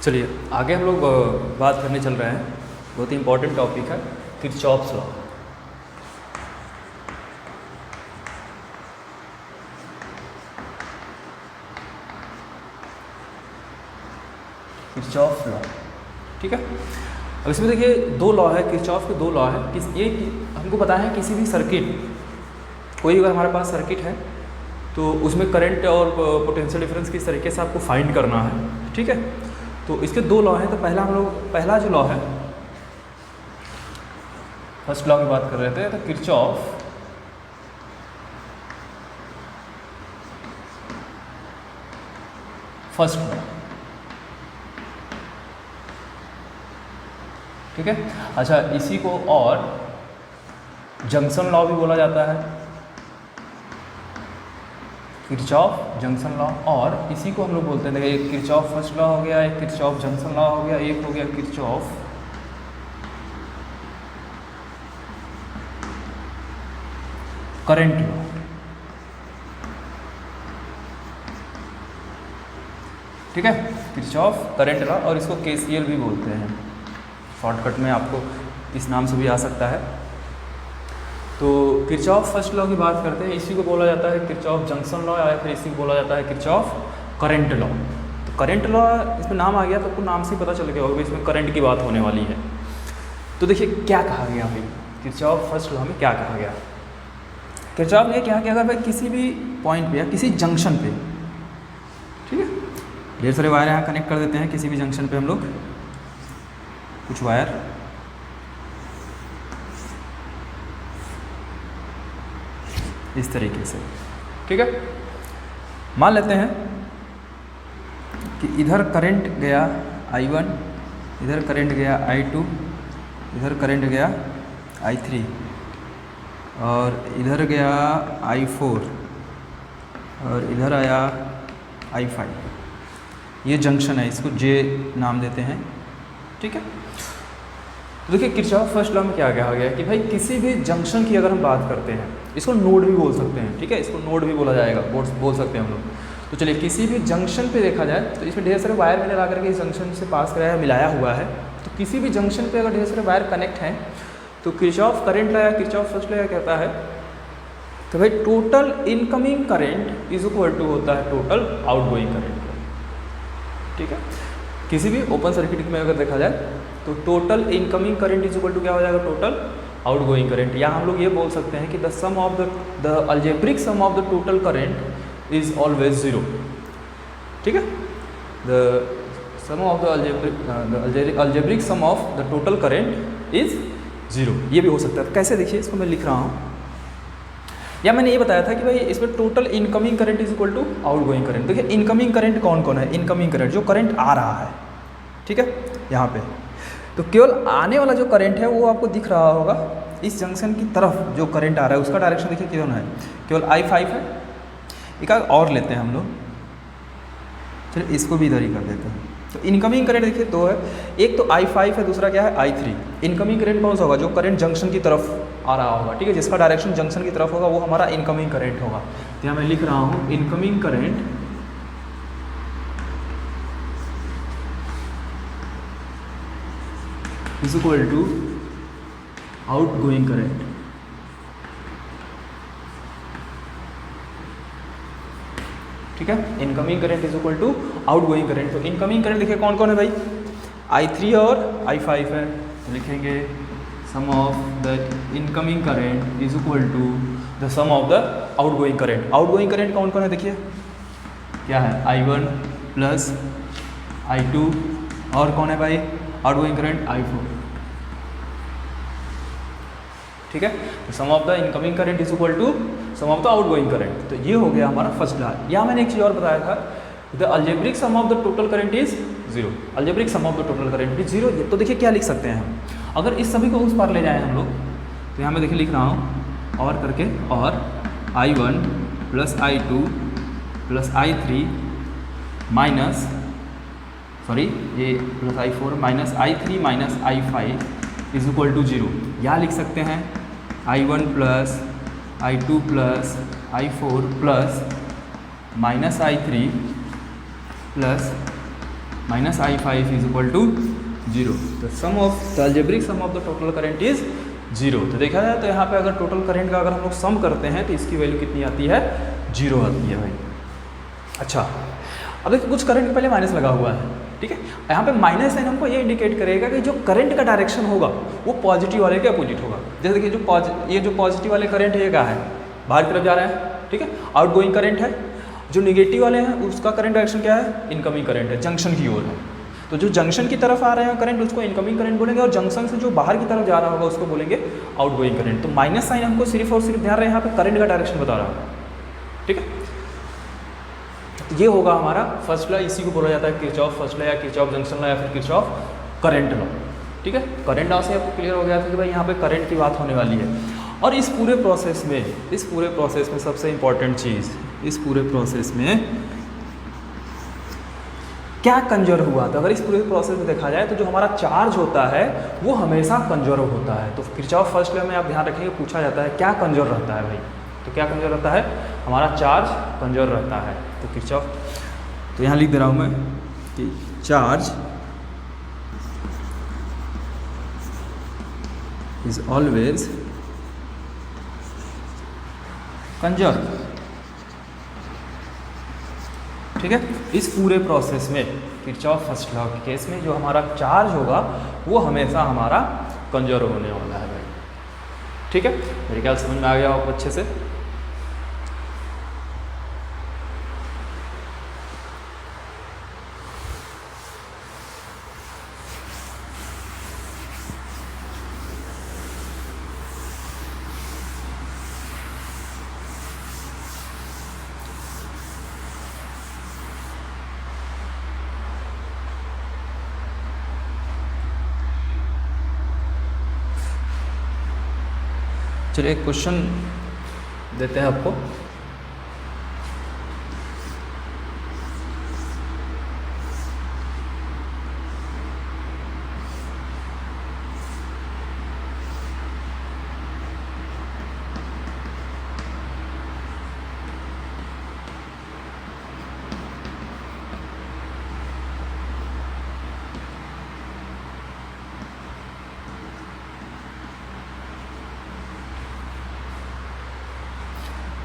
चलिए आगे हम लोग बात करने चल रहे हैं। बहुत ही इंपॉर्टेंट टॉपिक है किरचॉफ्स लॉ। किरचॉफ लॉ, ठीक है। अब इसमें देखिए दो लॉ है, किरचॉफ के दो लॉ है। ये हमको पता है किसी भी सर्किट, कोई अगर हमारे पास सर्किट है तो उसमें करंट और पोटेंशियल डिफरेंस किस तरीके से आपको फाइंड करना है, ठीक है। तो इसके दो लॉ हैं। तो पहला जो लॉ है, फर्स्ट लॉ की बात कर रहे थे, तो किरचॉफ फर्स्ट लॉ, ठीक है। अच्छा, इसी को और जंक्शन लॉ भी बोला जाता है, किरचॉफ जंक्शन लॉ। और इसी को हम लोग बोलते हैं, देखिए एक किरचॉफ फर्स्ट लॉ हो गया, एक किरचॉफ जंक्शन लॉ हो गया, एक हो गया किरचॉफ करंट लॉ, ठीक है। किरचॉफ करंट लॉ, और इसको केसीएल भी बोलते हैं, शॉर्टकट में आपको इस नाम से भी आ सकता है। तो किरचॉफ फर्स्ट लॉ की बात करते हैं, इसी को बोला जाता है किरचॉफ जंक्शन लॉ, या फिर इसी को बोला जाता है किरचॉफ करंट लॉ। तो करंट लॉ इसमें नाम आ गया तो आपको नाम से ही पता चल गया होगा इसमें करंट की बात होने वाली है। तो देखिए क्या कहा गया भाई, किरचॉफ फर्स्ट लॉ में क्या कहा गया। किरचॉफ ने क्या किया, अगर भाई किसी भी पॉइंट पे या किसी जंक्शन पे, ठीक है, ढेर सारे वायर यहाँ कनेक्ट कर देते हैं किसी भी जंक्शन पे हम लोग, कुछ वायर इस तरीके से, ठीक है। मान लेते हैं कि इधर करंट गया I1, इधर करंट गया I2, इधर करंट गया I3, और इधर गया I4, और इधर आया I5। ये जंक्शन है, इसको J नाम देते हैं, ठीक है। तो देखिए किरचॉफ फर्स्ट लॉ में क्या कहा गया है कि भाई किसी भी जंक्शन की अगर हम बात करते हैं, इसको नोड भी बोल सकते हैं, ठीक है, इसको नोड भी बोला जाएगा, बोल सकते हैं हम लोग। तो चलिए किसी भी जंक्शन पे देखा जाए तो इसमें ढेर सारे वायर मैंने ला करके इस जंक्शन से पास कराया, मिलाया हुआ है। तो किसी भी जंक्शन पे अगर ढेर सारे वायर कनेक्ट हैं तो किरचॉफ करंट लॉ या किरचॉफ फर्स्ट लॉ कहता है तो भाई total incoming current is equal to होता है टोटल आउटगोइंग करंट, ठीक है। किसी भी ओपन सर्किट में अगर देखा जाए तो total incoming current is equal to क्या हो जाएगा, टोटल आउटगोइंग करंट। या हम लोग ये बोल सकते हैं कि the sum of the algebraic sum of the total current is always zero, ठीक है। The sum of the algebraic sum of the total current is zero, ये भी हो सकता है। कैसे, देखिए इसको मैं लिख रहा हूँ, या मैंने ये बताया था कि भाई इसमें total incoming current is equal to outgoing current. देखिए इनकमिंग करंट कौन कौन है, इनकमिंग करंट जो करंट आ रहा है, ठीक है, यहाँ पे। तो केवल आने वाला जो करंट है वो आपको दिख रहा होगा, इस जंक्शन की तरफ जो करंट आ रहा है उसका डायरेक्शन देखिए किधर है, केवल I5 है। एक और लेते हैं हम लोग, चलिए इसको भी इधर ही कर देते हैं। तो इनकमिंग करंट देखिए दो है, एक तो I5 है, दूसरा क्या है I3। इनकमिंग करंट कौन सा होगा, जो करंट जंक्शन की तरफ आ रहा होगा, ठीक है, जिसका डायरेक्शन जंक्शन की तरफ होगा वो हमारा इनकमिंग करंट होगा। तो यहाँ मैं लिख रहा हूँ incoming current is equal to outgoing current, ठीक है। Incoming current is equal to outgoing current. तो इनकमिंग करंट देखिए कौन कौन है भाई, I3 और I5 है। तो लिखेंगे sum of the incoming current is equal to the sum of the outgoing current. Outgoing current कौन कौन है देखिए, क्या है I1 प्लस I2, और कौन है भाई आउटगोइंग करंट I4, ठीक है। तो sum of the incoming current is equal to sum of the outgoing current. तो ये हो गया हमारा फर्स्ट लॉ। यहाँ मैंने एक चीज़ और बताया था, the algebraic sum of the total current is zero, algebraic sum of the total current is zero. तो देखिए क्या लिख सकते हैं हम, अगर इस सभी को उस पार ले जाएं हम लोग, तो यहाँ मैं देखिए लिख रहा हूँ और करके, और I1 plus I2 plus I3 minus, sorry ये plus I4 minus I3 minus I5 is equal to zero. या लिख सकते हैं I1 plus I2 plus I4 plus minus I3 plus minus I5 is equal to 0। The sum of the algebraic sum of the total current is 0। तो देखा जाए तो यहाँ पे अगर टोटल करंट का अगर हम लोग सम करते हैं तो इसकी वैल्यू कितनी आती है, 0 आती है भाई। अच्छा, अब देखिए कुछ करंट पहले माइनस लगा हुआ है, ठीक है। यहाँ पे माइनस साइन हमको ये इंडिकेट करेगा कि जो करंट का डायरेक्शन होगा वो पॉजिटिव वाले के अपोजिट होगा। जैसे कि ये जो पॉजिटिव वाले करंट है ये क्या है, बाहर की तरफ जा रहा है, ठीक है, आउटगोइंग करंट है। जो निगेटिव वाले हैं उसका करंट डायरेक्शन क्या है, इनकमिंग करंट है, जंक्शन की ओर है। तो जो जंक्शन की तरफ आ रहे हैं करंट उसको इनकमिंग करंट बोलेंगे, और जंक्शन से जो बाहर की तरफ जा रहा होगा उसको बोलेंगे आउटगोइंग करंट। तो माइनस साइन हमको सिर्फ और सिर्फ ध्यान रहे यहाँ पे करंट का डायरेक्शन बता रहा है, ठीक है। तो ये होगा हमारा फर्स्ट लॉ, इसी को बोला जाता है किरचॉफ फर्स्ट लॉ या किरचॉफ जंक्शन लॉ या फिर किरचॉफ करंट लॉ, ठीक है। करंट लॉ से आपको क्लियर हो गया था कि भाई यहाँ पे करंट की बात होने वाली है। और इस पूरे प्रोसेस में सबसे इंपॉर्टेंट चीज़, इस पूरे प्रोसेस में क्या कंजर्व हुआ था। अगर इस पूरे प्रोसेस में देखा जाए तो जो हमारा चार्ज होता है वो हमेशा कंजर्व होता है। तो किरचॉफ फर्स्ट लॉ में आप ध्यान रखेंगे पूछा जाता है क्या कंजर्व रहता है भाई, तो क्या कंजर्व रहता है, हमारा चार्ज कंजर्व रहता है। तो किरचॉफ, तो यहाँ लिख दे रहा हूँ मैं कि चार्ज इज ऑलवेज कंजर्व, ठीक है। इस पूरे प्रोसेस में किरचॉफ फर्स्ट लॉ के केस में जो हमारा चार्ज होगा वो हमेशा हमारा कंजर्व होने वाला है भाई, ठीक है। मेरे ख्याल समझ में आ गया आपको अच्छे से। चलिए एक क्वेश्चन देते हैं आपको।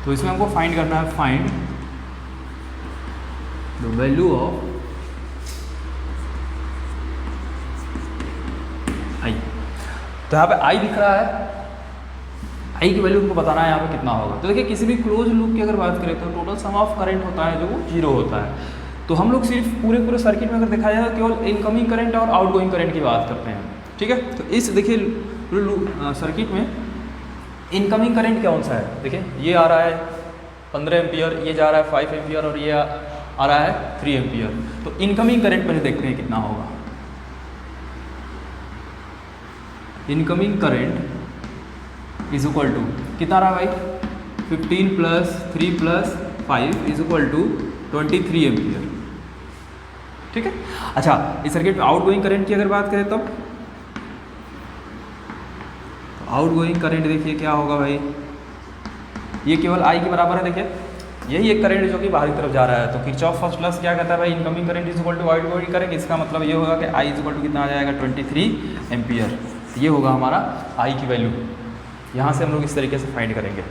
तो इसमें हमको फाइंड करना है, फाइंड द वैल्यू ऑफ आई। तो यहाँ पे आई दिख रहा है, आई की वैल्यू हमको बताना है यहाँ पे कितना होगा। तो देखिए किसी भी क्लोज लूप की अगर बात करें तो टोटल सम ऑफ करंट होता है जो वो 0 होता है। तो हम लोग सिर्फ पूरे सर्किट में अगर देखा जाए तो केवल इनकमिंग करंट और आउटगोइंग करंट की बात करते हैं, ठीक है। तो इस देखिए सर्किट में इनकमिंग करंट कौन सा है, देखिए ये आ रहा है 15 एम्पियर, ये जा रहा है 5 एम्पियर और ये आ रहा है 3 एम्पियर। तो इनकमिंग करंट पहले देखते हैं कितना होगा। Incoming current is equal to कितना रहा भाई, 15 + 3 + 5 इज इक्वल टू 23 एम्पियर, ठीक है। अच्छा, इस सर्किट में आउटगोइंग करंट की अगर बात करें तब आउटगोइंग करंट देखिए क्या होगा भाई, ये केवल आई के बराबर है। देखिए यही एक करंट जो कि बाहरी तरफ जा रहा है। तो किरचॉफ फर्स्ट लॉ क्या कहता है भाई, incoming current is equal to outgoing current. इसका मतलब ये होगा कि आई इज इक्वल टू कितना आ जाएगा, 23 एम्पियर। ये होगा हमारा आई की वैल्यू। यहाँ से हम लोग इस तरीके से फाइंड करेंगे।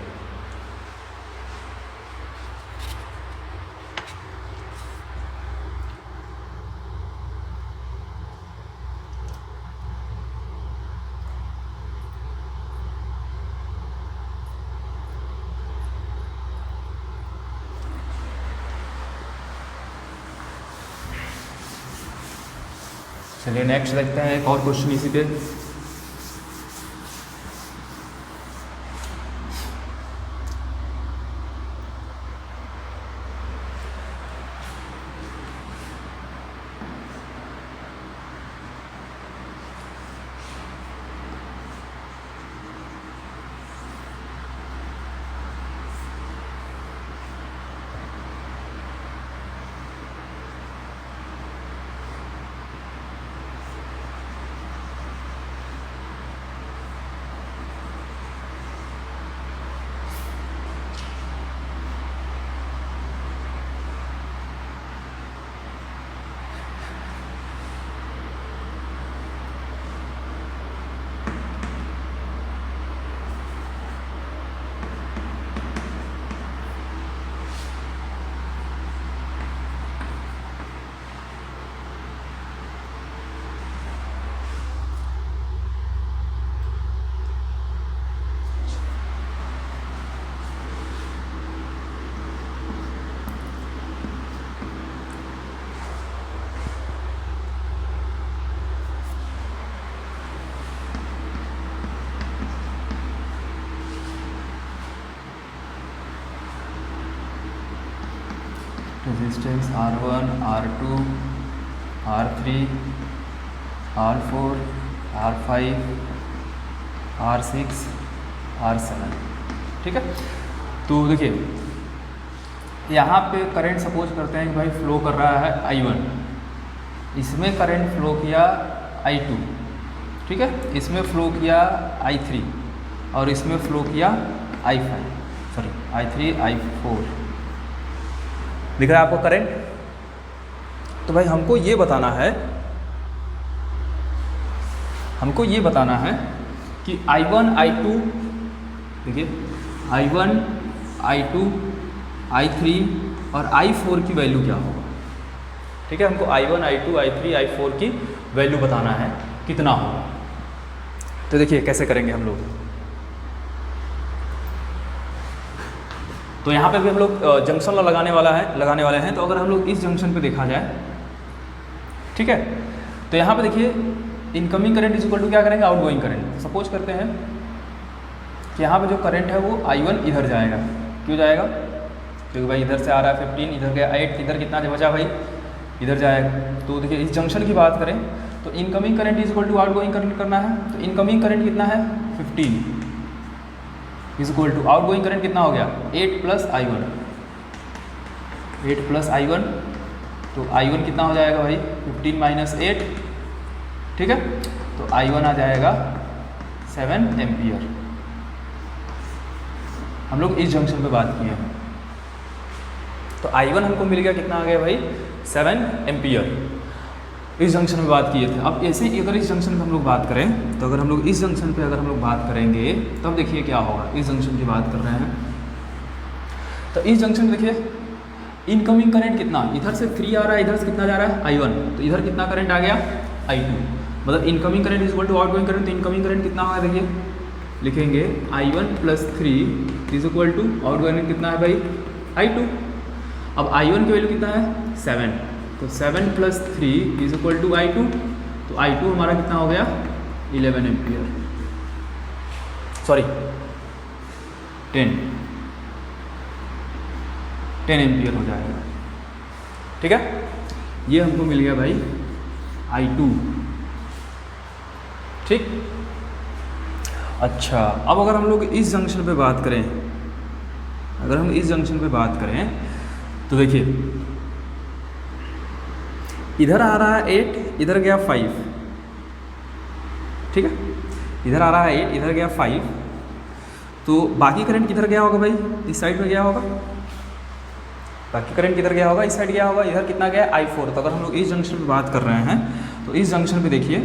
चलिए नेक्स्ट देखते हैं एक और क्वेश्चन इसी पे। Resistance R1, R2, R3, R4, R5, R6, R7, ठीक है। तो देखिए यहाँ पे करंट सपोज करते हैं कि भाई फ्लो कर रहा है I1, इसमें करंट फ्लो किया I2, ठीक है, इसमें फ्लो किया I3 और इसमें फ्लो किया I3, I4 दिख रहा है आपको करंट। तो भाई हमको ये बताना है कि I1, I2, देखिए I1, I2, I3 और I4 की वैल्यू क्या होगा, ठीक है। हमको I1, I2, I3, I4 की वैल्यू बताना है कितना होगा। तो देखिए कैसे करेंगे हम लोग। तो यहाँ पे भी हम लोग जंक्शन लॉ लगाने वाले हैं। तो अगर हम लोग इस जंक्शन पे देखा जाए, ठीक है, तो यहाँ पे देखिए incoming current is equal to क्या करेंगे, आउटगोइंग करंट। सपोज करते हैं कि यहाँ पे जो करंट है वो I1 इधर जाएगा। क्यों जाएगा, क्योंकि भाई इधर से आ रहा है 15, इधर गया 8, इधर कितना बचा भाई, इधर जाएगा। तो देखिए इस जंक्शन की बात करें तो incoming current is equal to outgoing current करना है। तो इनकमिंग करंट कितना है 15 is equal to outgoing current कितना हो गया 8 प्लस I1। तो I1 कितना हो जाएगा भाई 15 माइनस 8, ठीक है। तो I1 आ जाएगा 7 एम्पियर। हम लोग इस जंक्शन पे बात किए हैं। तो I1 हमको मिल गया कितना आ गया भाई 7 एम्पियर। इस जंक्शन में बात किए थे। अब ऐसे ही अगर इस जंक्शन पे हम लोग बात करें, तो अगर हम लोग इस जंक्शन पे अगर हम लोग बात करेंगे तब देखिए क्या होगा। इस जंक्शन की बात कर रहे हैं तो इस जंक्शन में देखिए इनकमिंग करंट कितना, इधर से 3 आ रहा है, इधर से कितना जा रहा है I1, तो इधर कितना करंट आ गया I2। मतलब incoming current is equal to outgoing current. तो इनकमिंग करंट कितना होगा देखिए लिखेंगे I1 plus 3 is equal to outgoing कितना है भाई I2। अब I1 की वैल्यू कितना है 7, तो 7 plus 3 is equal to I2। तो I2 हमारा कितना हो गया 11 एम्पियर, सॉरी 10 एम्पियर हो जाएगा, ठीक है। ये हमको मिल गया भाई I2, ठीक। अच्छा अब अगर हम लोग इस जंक्शन पे बात करें, तो देखिए इधर आ रहा है 8, इधर गया 5, ठीक है। इधर आ रहा है 8, इधर गया 5, तो बाकी करंट किधर गया होगा भाई, इस साइड में गया होगा। बाकी करंट किधर गया होगा, इस साइड गया होगा। इधर कितना गया I4। तो अगर हम लोग इस जंक्शन पे बात कर रहे हैं तो इस जंक्शन पे देखिए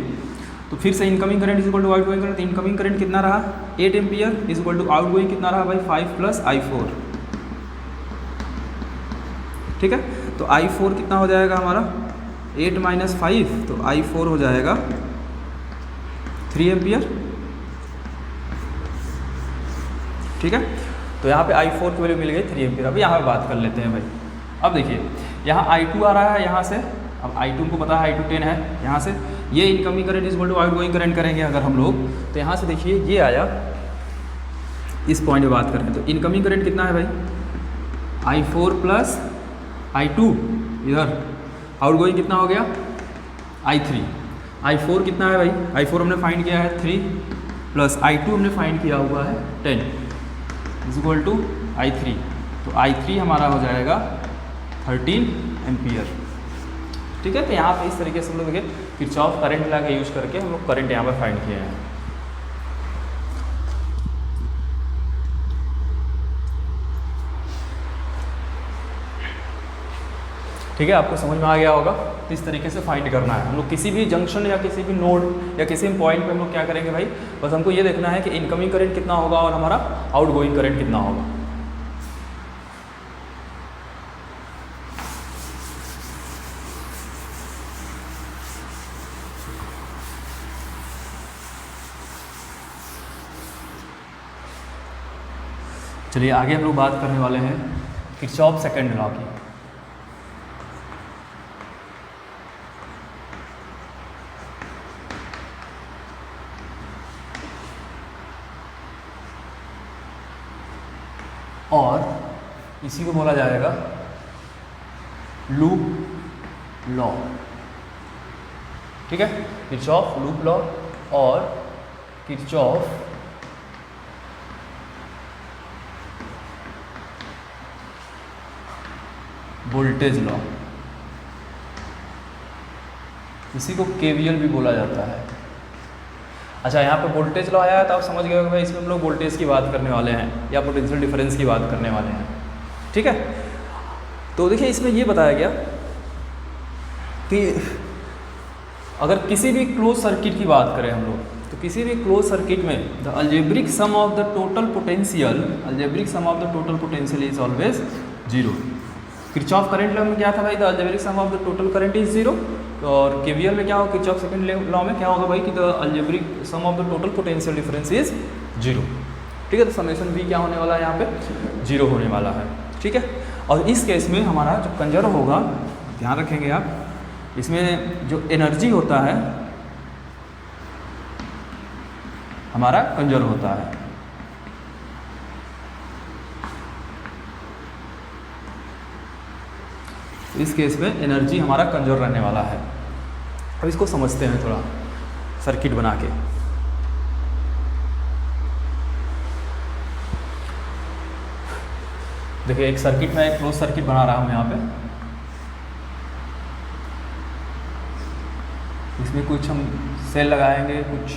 तो फिर से incoming current is equal to outgoing current. Incoming current कितना रहा 8 ampere is equal to outgoing कितना रहा भाई 5 प्लस I4, ठीक है। तो I4 कितना हो जाएगा हमारा 8 माइनस 5, तो I4 हो जाएगा 3 एम्पियर, ठीक है। तो यहाँ पे I4 की वैल्यू मिल गई 3 एम्पियर। अभी यहाँ पे बात कर लेते हैं भाई। अब देखिए यहाँ I2 आ रहा है यहाँ से, अब I2 को पता है I2 10 है। यहाँ से ये incoming current is equal to outgoing current करेंगे अगर हम लोग, तो यहाँ से देखिए ये आया, इस पॉइंट पे बात करें तो इनकमिंग करंट कितना है भाई I4 प्लस I2, इधर आउटगोइंग कितना हो गया I3। I4 कितना है भाई, I4 हमने फाइंड किया है 3 प्लस I2 हमने फाइंड किया हुआ है 10 इज इक्वल टू I3। तो I3 हमारा हो जाएगा 13 एम्पियर, ठीक है। तो यहाँ पे इस तरीके से हम लोग देखिए किरचॉफ करंट लॉ का यूज करके हम लोग करंट यहाँ पर फाइंड किए हैं। ठीक है, आपको समझ में आ गया होगा। तो इस तरीके से फाइंड करना है हम लोग किसी भी जंक्शन या किसी भी नोड या किसी भी पॉइंट पे हम लोग क्या करेंगे भाई, बस हमको ये देखना है कि इनकमिंग करंट कितना होगा और हमारा आउटगोइंग करंट कितना होगा। चलिए आगे हम लोग बात करने वाले हैं किरचॉफ सेकंड लॉ की। और इसी को बोला जाएगा लूप लॉ, ठीक है, किरचॉफ लूप लॉ और किरचॉफ वोल्टेज लॉ, इसी को केवीएल भी बोला जाता है। अच्छा, यहाँ पे वोल्टेज लॉ आया है तो आप समझ गए हो भाई इसमें हम लोग वोल्टेज की बात करने वाले हैं या पोटेंशियल डिफरेंस की बात करने वाले हैं, ठीक है। तो देखिए इसमें ये बताया गया कि अगर किसी भी क्लोज सर्किट की बात करें हम लोग, तो किसी भी क्लोज सर्किट में the algebraic sum of the total potential is always zero. Kirchhoff current law में क्या था भाई, the algebraic sum of the total current is zero, और केवीएल में क्या होगा, किरचॉफ सेकंड लॉ में क्या होगा भाई कि the algebraic sum of the total potential difference is zero, ठीक है। तो समेशन भी क्या होने वाला है, यहाँ पे जीरो होने वाला है, ठीक है। और इस केस में हमारा जो कंजर्व होगा, ध्यान रखेंगे आप, इसमें जो एनर्जी होता है हमारा कंजर्व होता है। इस केस में एनर्जी हमारा कंजर्व रहने वाला है। अब इसको समझते हैं थोड़ा सर्किट बना के। देखिए एक सर्किट में एक क्लोज सर्किट बना रहा हूँ यहाँ पे, इसमें कुछ हम सेल लगाएंगे, कुछ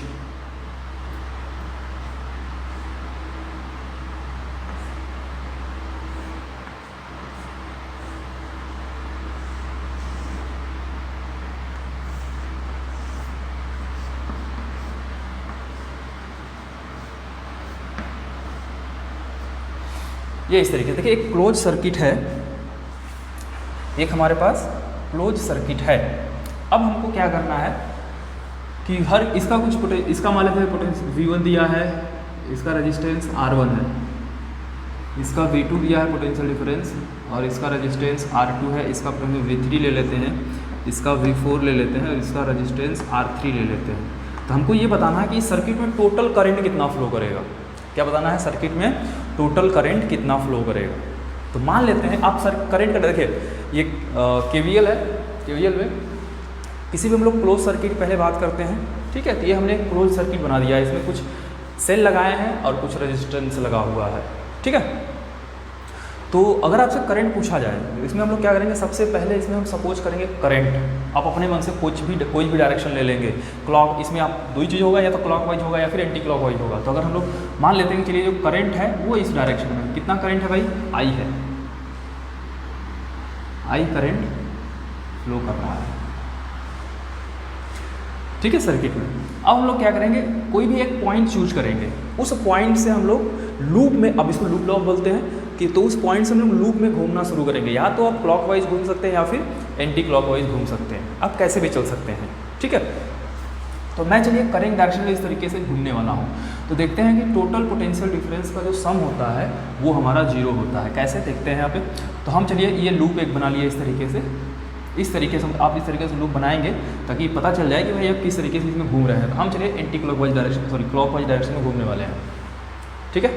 ये इस तरीके से। देखिए एक क्लोज सर्किट है, एक हमारे पास क्लोज सर्किट है। अब हमको क्या करना है कि हर इसका कुछ इसका मान लेते हैं पोटेंशियल V1 दिया है, इसका रेजिस्टेंस R1 है, इसका V2 दिया है पोटेंशियल डिफरेंस, और इसका रेजिस्टेंस R2 है, इसका V3 ले लेते हैं, इसका V4 ले लेते हैं, और इसका रेजिस्टेंस R3 ले लेते हैं। तो हमको ये बताना है कि इस सर्किट में टोटल करंट कितना फ्लो करेगा। क्या बताना है, सर्किट में टोटल करंट कितना फ्लो करेगा। तो मान लेते हैं आप करंट का, देखिए ये केवीएल है, केवीएल में किसी भी हम लोग क्लोज सर्किट पहले बात करते हैं, ठीक है। तो ये हमने क्लोज सर्किट बना दिया है, इसमें कुछ सेल लगाए हैं और कुछ रेजिस्टेंस लगा हुआ है, ठीक है। तो अगर आपसे करंट पूछा जाए, इसमें हम लोग क्या करेंगे, सबसे पहले इसमें हम सपोज करेंगे करंट। आप अपने मन से कोई भी डायरेक्शन ले लेंगे। क्लॉक, इसमें आप दो ही चीज़ होगा, या तो क्लॉकवाइज होगा या फिर एंटी क्लॉकवाइज होगा। तो अगर हम लोग मान लेते हैं कि चलिए जो करंट है वो इस डायरेक्शन में, कितना करंट है भाई, आई है, आई करंट फ्लो कर रहा है, ठीक है, सर्किट में। अब हम लोग क्या करेंगे, कोई भी एक पॉइंट चूज करेंगे, उस पॉइंट से हम लोग लूप में, अब इसको लूप लॉ बोलते हैं कि, तो उस पॉइंट से हम लोग लूप में घूमना शुरू करेंगे। या तो आप क्लॉकवाइज घूम सकते हैं या फिर एंटी क्लॉकवाइज घूम सकते हैं, आप कैसे भी चल सकते हैं, ठीक है। तो मैं चलिए करंट डायरेक्शन में इस तरीके से घूमने वाला हूँ। तो देखते हैं कि टोटल पोटेंशियल डिफरेंस का जो सम होता है वो हमारा जीरो होता है। कैसे देखते हैं यहाँ पे, तो हम चलिए ये लूप एक बना लिए इस तरीके से, आप इस तरीके से लूप बनाएंगे ताकि पता चल जाए कि भाई आप किस तरीके से इसमें घूम रहे हैं। तो हम चलिए anti clockwise direction, clockwise direction में घूमने वाले हैं, ठीक है।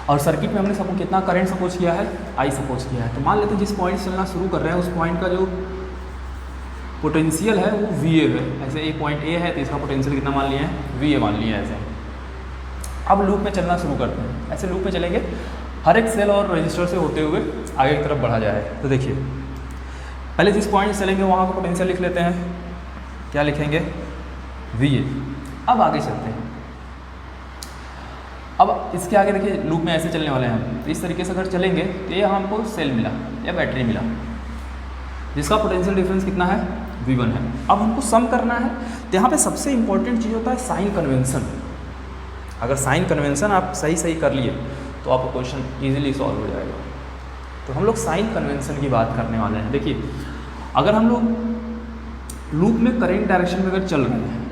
और सर्किट में हमने सबको कितना करंट सपोज किया है, आई सपोज किया है। तो मान लेते हैं जिस पॉइंट से चलना शुरू कर रहे हैं उस पॉइंट का जो पोटेंशियल है वो VA है। ऐसे एक पॉइंट A है तो इसका पोटेंशियल कितना मान लिया है, VA मान लिया है ऐसे। अब लूप में चलना शुरू करते हैं, ऐसे लूप में चलेंगे, हर एक सेल और रजिस्टर से होते हुए आगे की तरफ बढ़ा जाए। तो देखिए पहले जिस पॉइंट से चलेंगे वहाँ का पोटेंशियल लिख लेते हैं, क्या लिखेंगे, VA। अब आगे चलते हैं, अब इसके आगे देखिए लूप में ऐसे चलने वाले हैं हम। तो इस तरीके से अगर चलेंगे तो ये हमको सेल मिला या बैटरी मिला, जिसका पोटेंशियल डिफरेंस कितना है, V1 है। अब हमको सम करना है, तो यहाँ पे सबसे इंपॉर्टेंट चीज़ होता है साइन कन्वेंशन। अगर साइन कन्वेंशन आप सही कर लिए तो आपका क्वेश्चन ईजिली सॉल्व हो जाएगा। तो हम लोग साइन कन्वेंशन की बात करने वाले हैं। देखिए अगर हम लोग लूप में करंट डायरेक्शन में अगर चल रहे हैं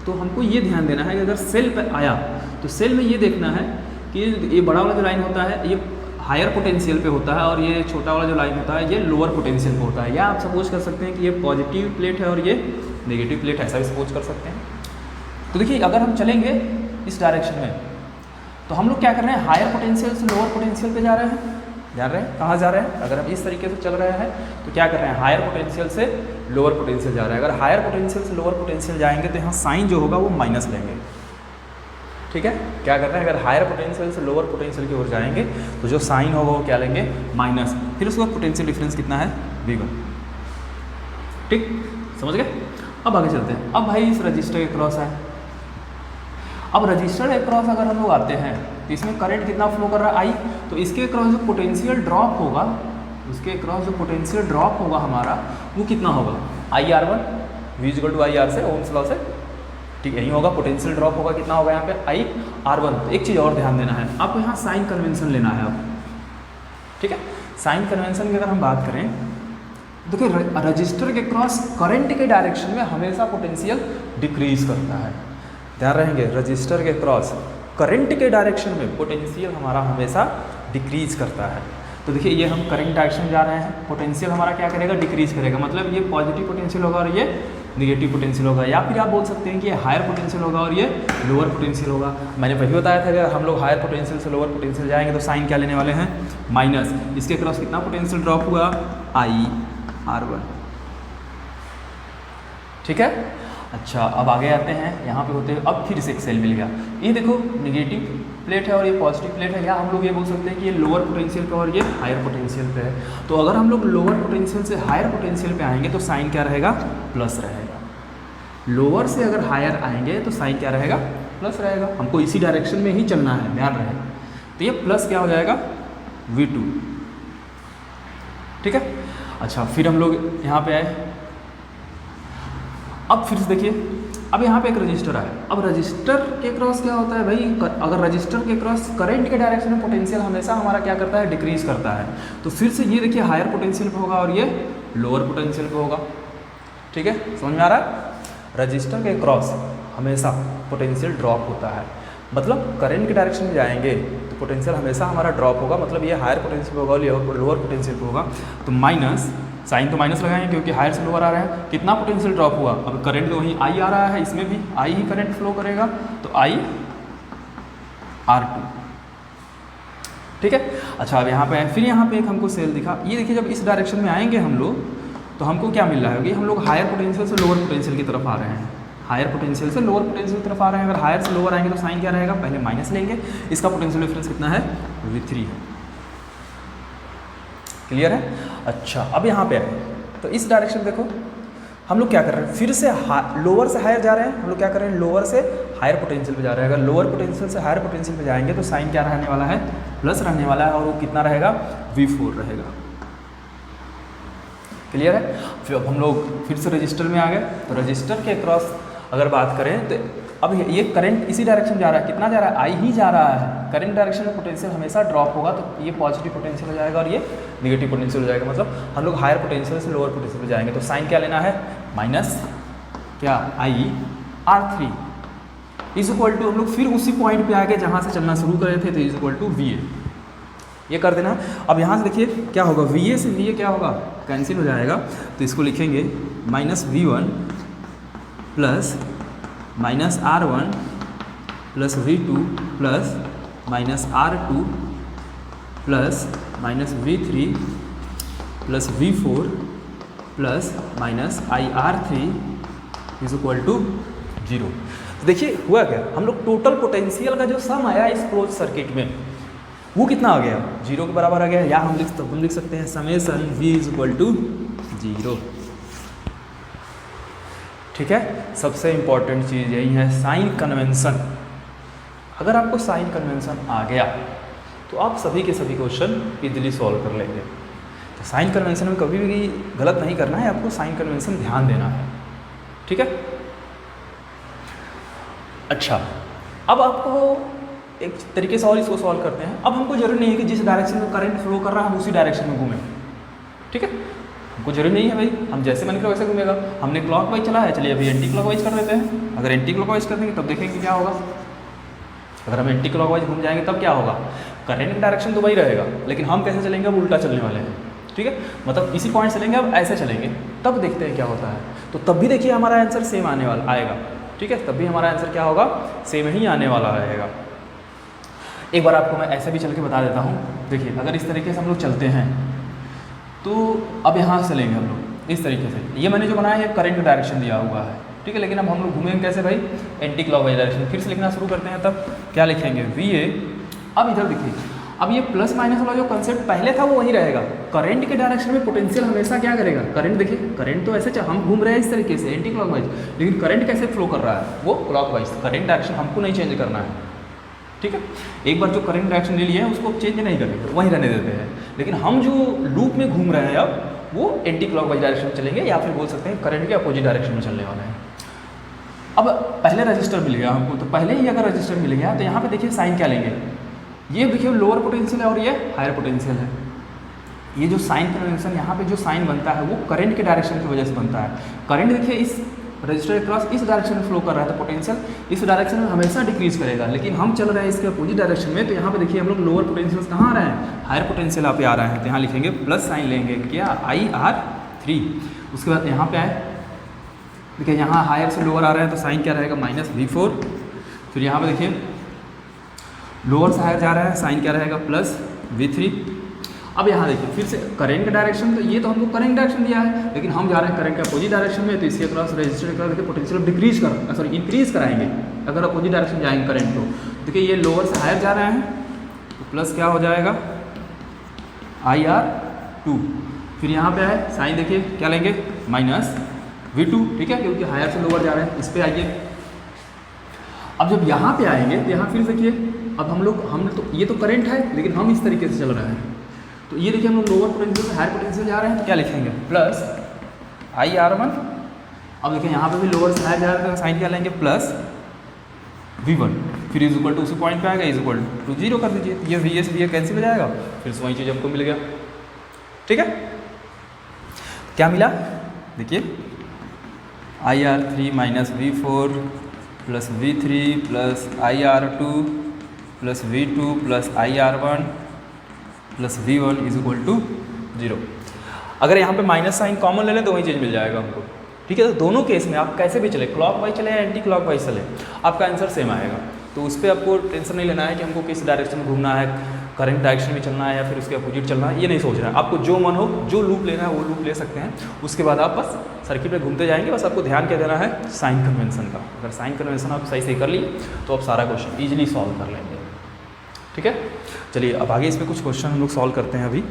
तो हमको ये ध्यान देना है कि अगर सेल पर आया तो सेल में ये देखना है कि ये बड़ा वाला जो लाइन होता है ये हायर पोटेंशियल पे होता है, और ये छोटा वाला जो लाइन होता है ये लोअर पोटेंशियल पे होता है। या आप सपोज कर सकते हैं कि ये पॉजिटिव प्लेट है और ये नेगेटिव प्लेट है, ऐसा भी सपोज कर सकते हैं। तो देखिए अगर हम चलेंगे इस डायरेक्शन में तो हम लोग क्या कर रहे हैं, हायर पोटेंशियल से लोअर पोटेंशियल पे जा रहे हैं, जान रहे हैं कहाँ जा रहे हैं? अगर हम इस तरीके से चल रहे हैं तो क्या कर रहे हैं, हायर पोटेंशियल से लोअर पोटेंशियल जा रहे हैं। अगर हायर पोटेंशियल से लोअर पोटेंशियल जाएंगे तो यहाँ साइन जो होगा वो माइनस लेंगे। ठीक है, क्या कर रहे हैं, अगर हायर पोटेंशियल से लोअर पोटेंशियल की ओर जाएंगे तो जो साइन होगा वो क्या लेंगे, माइनस। फिर उसके बाद पोटेंशियल डिफरेंस कितना है, V1। ठीक, समझ गए? अब आगे चलते हैं। अब भाई इस रजिस्टर के क्रॉस है। अब रजिस्टर के क्रॉस अगर हम लोग आते हैं तो इसमें करंट कितना फ्लो कर रहा है, I। तो इसके क्रॉस जो पोटेंशियल ड्रॉप होगा, उसके क्रॉस जो पोटेंशियल ड्रॉप होगा हमारा वो कितना होगा, IR1 V = IR से, ओम्स लॉ से। ठीक, यही होगा, पोटेंशियल ड्रॉप होगा कितना होगा यहाँ पे IR1। तो एक चीज़ और ध्यान देना है आपको, यहाँ साइन कन्वेंशन लेना है अब। ठीक है, साइन कन्वेंशन की अगर हम बात करें, देखिए रजिस्टर के क्रॉस करंट के डायरेक्शन में हमेशा पोटेंशियल डिक्रीज करता है। ध्यान रहेंगे, रजिस्टर के क्रॉस करंट के डायरेक्शन में पोटेंशियल हमारा हमेशा डिक्रीज करता है। तो देखिए ये हम करंट डायरेक्शन में जा रहे हैं, पोटेंशियल हमारा क्या करेगा, डिक्रीज करेगा। मतलब ये पॉजिटिव पोटेंशियल होगा और ये नेगेटिव पोटेंशियल होगा, या फिर आप बोल सकते हैं कि ये हायर पोटेंशियल होगा और ये लोअर पोटेंशियल होगा। मैंने पहले बताया था अगर हम लोग हायर पोटेंशियल से लोअर पोटेंशियल जाएंगे तो साइन क्या लेने वाले हैं, माइनस। इसके क्रॉस कितना पोटेंशियल ड्रॉप हुआ, IR1। ठीक है, अच्छा अब आगे आते हैं, यहाँ पे होते हैं, अब फिर से एक सेल मिल गया। ये देखो नेगेटिव प्लेट है और ये पॉजिटिव प्लेट है, या हम लोग ये बोल सकते हैं कि ये लोअर पोटेंशियल पे और ये हायर पोटेंशियल पे है। तो अगर हम लोग लोअर पोटेंशियल से हायर पोटेंशियल पे आएंगे तो साइन क्या रहेगा, प्लस रहेगा। लोअर से अगर हायर आएंगे तो साइन क्या रहेगा, प्लस रहेगा। हमको इसी डायरेक्शन में ही चलना है, ध्यान रहे। तो ये प्लस क्या हो जाएगा, V2। ठीक है, अच्छा फिर हम लोग यहाँ पे आए। अब फिर से देखिए, अब यहाँ पे एक रजिस्टर आया। अब रजिस्टर के क्रॉस क्या होता है भाई, अगर रजिस्टर के क्रॉस करंट के डायरेक्शन में पोटेंशियल हमेशा हमारा क्या करता है, डिक्रीज करता है। तो फिर से ये देखिए हायर पोटेंशियल पे होगा और ये लोअर पोटेंशियल पे होगा। ठीक है, समझ में आ रहा है? रजिस्टर के क्रॉस हमेशा पोटेंशियल ड्रॉप होता है, मतलब करंट के डायरेक्शन में जाएंगे तो पोटेंशियल हमेशा हमारा ड्रॉप होगा। मतलब ये हायर पोटेंशियल पे होगा और लोअर पोटेंशियल पे होगा। तो माइनस, साइन तो माइनस लगाएंगे क्योंकि हायर से लोअर आ रहा है। कितना पोटेंशियल ड्रॉप हुआ, अब करंट तो वहीं I आ रहा है, इसमें भी I ही करंट फ्लो करेगा, तो IR2। ठीक है, अच्छा अब यहाँ पे है, फिर यहाँ पे एक हमको सेल दिखा। ये देखिए जब इस डायरेक्शन में आएंगे हम लोग तो हमको क्या मिल रहा है कि हम लोग हायर पोटेंशियल से लोअर पोटेंशियल की तरफ आ रहे हैं। हायर पोटेंशियल से लोअर पोटेंशियल की तरफ आ रहे हैं। अगर हायर से लोअर आएंगे तो साइन क्या रहेगा, पहले माइनस लेंगे। इसका पोटेंशियल डिफरेंस कितना है, V3 है। क्लियर है? अच्छा अब यहाँ पे आए तो इस डायरेक्शन देखो, हम लोग क्या कर रहे हैं, फिर से लोअर से हायर जा रहे हैं। हम लोग क्या कर रहे हैं, लोअर से हायर पोटेंशियल पे जा रहे हैं। अगर लोअर पोटेंशियल से हायर पोटेंशियल पे जाएंगे तो साइन क्या रहने वाला है, प्लस रहने वाला है, और वो कितना रहेगा, V4 रहेगा। क्लियर है? फिर अब हम लोग फिर से रजिस्टर में आ गए। तो रजिस्टर के क्रॉस अगर बात करें तो अब ये करंट इसी डायरेक्शन जा रहा है, कितना जा रहा है, I ही जा रहा है। करंट डायरेक्शन में पोटेंशियल हमेशा ड्रॉप होगा, तो ये पॉजिटिव पोटेंशियल हो जाएगा और ये नेगेटिव पोटेंशियल हो जाएगा। मतलब हम लोग हायर पोटेंशियल से लोअर पोटेंशियल पे जाएंगे तो साइन क्या लेना है, माइनस क्या, IR3 इज इक्वल टू, हम लोग फिर उसी पॉइंट पे आके जहाँ से चलना शुरू कर रहे थे तो इज इक्वल टू VA। ये कर देना। अब यहाँ से देखिए क्या होगा, VA से VA क्या होगा, कैंसिल हो जाएगा। तो इसको लिखेंगे -V1 plus -R1 plus V2 plus -R2 plus -V3 plus V4 plus -IR3 is equal to 0। देखिए हुआ क्या, हम लोग टोटल पोटेंशियल का जो सम आया इस क्लोज सर्किट में वो कितना आ गया, 0 के बराबर आ गया। या हम लिख सकते हैं summation V is equal to 0। ठीक है, सबसे इंपॉर्टेंट चीज़ यही है साइन कन्वेंशन। अगर आपको साइन कन्वेंशन आ गया तो आप सभी के सभी क्वेश्चन इजीली सॉल्व कर लेंगे। तो साइन कन्वेंशन में कभी भी गलत नहीं करना है, आपको साइन कन्वेंशन ध्यान देना है। ठीक है, अच्छा अब आपको एक तरीके से और इसको सॉल्व करते हैं। अब हमको जरूरी नहीं है कि जिस डायरेक्शन में करंट फ्लो कर रहा है हम उसी डायरेक्शन में घूमें। ठीक है, हमको जरूरी नहीं है भाई हम जैसे मन करें वैसे घूमेगा। हमने क्लॉकवाइज चला है, चलिए अभी एंटी क्लॉकवाइज कर देते हैं। अगर एंटी क्लॉकवाइज कर देंगे तब देखेंगे क्या होगा। अगर हम एंटी क्लॉकवाइज घूम जाएंगे तब क्या होगा, करंट का डायरेक्शन तो वही रहेगा, लेकिन हम कैसे चलेंगे, अब उल्टा चलने वाले हैं। ठीक है, मतलब इसी पॉइंट चलेंगे, अब ऐसे चलेंगे, तब देखते हैं क्या होता है। तो तब भी देखिए हमारा आंसर सेम आने वाला आएगा। ठीक है, तब भी हमारा आंसर क्या होगा, सेम ही आने वाला रहेगा। एक बार आपको मैं ऐसे भी चल के बता देता हूँ। देखिए अगर इस तरीके से हम लोग चलते हैं तो अब यहाँ से चलेंगे हम लोग इस तरीके से। ये मैंने जो बनाया है करंट डायरेक्शन दिया हुआ है, ठीक है। लेकिन अब हम लोग घूमेंगे कैसे भाई, एंटी क्लॉकवाइज डायरेक्शन। फिर से लिखना शुरू करते हैं, तब क्या लिखेंगे VA। अब इधर देखिए, अब ये प्लस माइनस वाला जो कंसेप्ट पहले था वो वही रहेगा। करंट के डायरेक्शन में पोटेंशियल हमेशा क्या करेगा, करंट देखिए करंट तो ऐसे हम घूम रहे हैं इस तरीके से एंटी क्लॉकवाइज, लेकिन करंट कैसे फ्लो कर रहा है वो क्लॉकवाइज। करंट डायरेक्शन हमको नहीं चेंज करना है, ठीक है। एक बार जो करंट डायरेक्शन ले लिया है उसको चेंज नहीं करेंगे, वहीं रहने देते हैं। लेकिन हम जो लूप में घूम रहे हैं अब वो एंटी क्लॉकवाइज डायरेक्शन में चलेंगे, या फिर बोल सकते हैं करंट के अपोजिट डायरेक्शन में चलने वाले हैं। अब पहले रजिस्टर मिल गया हमको, तो पहले ही अगर रजिस्टर मिल गया तो यहाँ पे देखिए साइन क्या लेंगे, ये देखिए लोअर पोटेंशियल है और ये हायर पोटेंशियल है। ये जो साइन कन्वेंशन यहाँ पे जो साइन बनता है वो करंट के डायरेक्शन की वजह से बनता है। करंट देखिए इस रजिस्टर के क्रॉस इस डायरेक्शन में फ्लो कर रहा है, तो पोटेंशियल इस डायरेक्शन में हमेशा डिक्रीज करेगा। लेकिन हम चल रहे हैं इसके अपोजिट डायरेक्शन में, तो यहाँ पे देखिए हम लोग लोअर पोटेंशियल कहाँ आ रहे हैं, हायर पोटेंशियल यहाँ पे आ रहे हैं। तो यहाँ लिखेंगे प्लस साइन लेंगे क्या IR3। उसके बाद यहाँ पे आए देखिए यहाँ हायर से लोअर आ रहे हैं तो साइन क्या रहेगा -V4। फिर यहाँ पे देखिए लोअर से हायर जा रहा है, साइन क्या रहेगा +V3। अब यहाँ देखिए फिर से करंट का डायरेक्शन, तो ये तो हमको करंट डायरेक्शन दिया है, लेकिन हम जा रहे हैं करंट के अपोजिट डायरेक्शन में, तो इसके क्रॉस रजिस्टर के क्रॉस देखिए पोटेंशियल डिक्रीज इंक्रीज कराएंगे अगर अपोजिट डायरेक्शन जाएंगे करंट को। देखिए ये लोअर से हायर जा रहे हैं तो प्लस क्या हो जाएगा IR2। फिर यहाँ पे आए साइन देखिए क्या लेंगे -V2, ठीक है, क्योंकि हायर से लोअर जा रहे हैं। इस पर आइए, अब जब यहाँ पे आएंगे तो यहाँ फिर देखिए अब हम तो ये तो करंट है लेकिन हम इस तरीके से चल रहे हैं, तो ये देखिए हम लोग लोअर पोटेंशियल से हायर पोटेंशियल जा रहे हैं, तो क्या लिखेंगे +IR1। अब देखिए यहाँ पे भी लोअर से हायर जा रहे हैं, तो साइन क्या लेंगे +V1। फिर इज इक्वल टू उसी पॉइंट पे आएगा, इज इक्वल टू 0 कर दीजिए, ये VA से VA कैंसिल हो जाएगा, फिर से वही चीज़ हमको मिल गया, ठीक है। क्या मिला देखिए IR3 -V4 +V3 +IR2 +V2 +IR1 +V1 is equal to 0। अगर यहाँ पे माइनस साइन कॉमन ले लें तो वही चीज़ मिल जाएगा हमको, ठीक है। तो दोनों केस में आप कैसे भी चले, क्लॉकवाइज चले या एंटी क्लॉकवाइज चले, आपका आंसर सेम आएगा। तो उस पर आपको टेंशन नहीं लेना है कि हमको किस डायरेक्शन में घूमना है, करंट डायरेक्शन में चलना है या फिर उसके अपोजिट चलना है, ये नहीं सोचना है। आपको जो मन हो, जो लूप लेना है वो लूप ले सकते हैं। उसके बाद आप बस सर्किट में घूमते जाएंगे, बस आपको ध्यान क्या देना है साइन कन्वेंशन का। अगर साइन कन्वेंशन आप सही से कर लिए तो आप सारा क्वेश्चन ईजिली सॉल्व कर लेंगे, ठीक है। चलिए अब आगे इसमें कुछ क्वेश्चन हम लोग सॉल्व करते हैं अभी।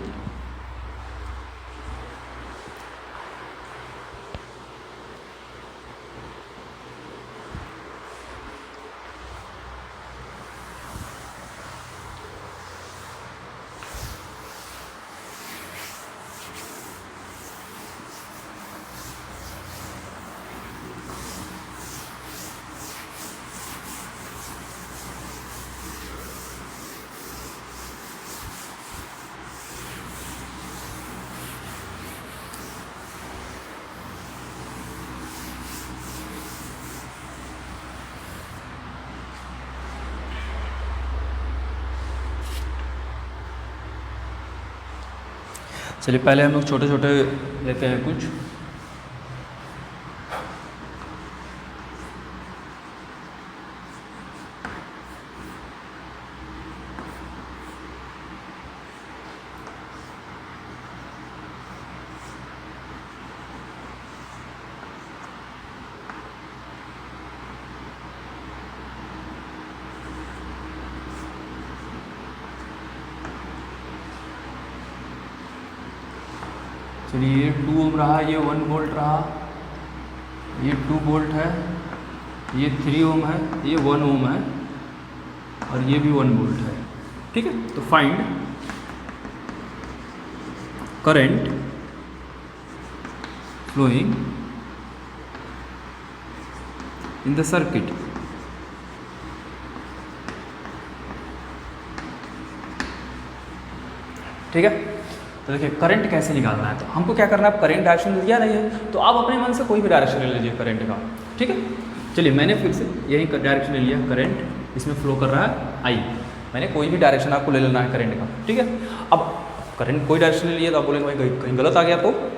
चलिए पहले हम लोग छोटे छोटे लेते हैं कुछ। चलिए ये 2 ओम रहा, ये 1 वोल्ट रहा, ये 2 वोल्ट है, ये 3 ओम है, ये 1 ओम है और ये भी 1 वोल्ट है, ठीक है। तो find current flowing in the circuit. ठीक है, तो देखिए करंट कैसे निकालना है, तो हमको क्या करना है, करंट डायरेक्शन दिया नहीं है तो आप अपने मन से कोई भी डायरेक्शन ले लीजिए करंट का, ठीक है। चलिए मैंने फिर से यही डायरेक्शन ले लिया, करंट इसमें फ्लो कर रहा है आई, मैंने कोई भी डायरेक्शन आपको ले लेना है करंट का, ठीक है। अब करंट कोई डायरेक्शन ले लिया तो आप बोलेंगे भाई कहीं गलत आ गया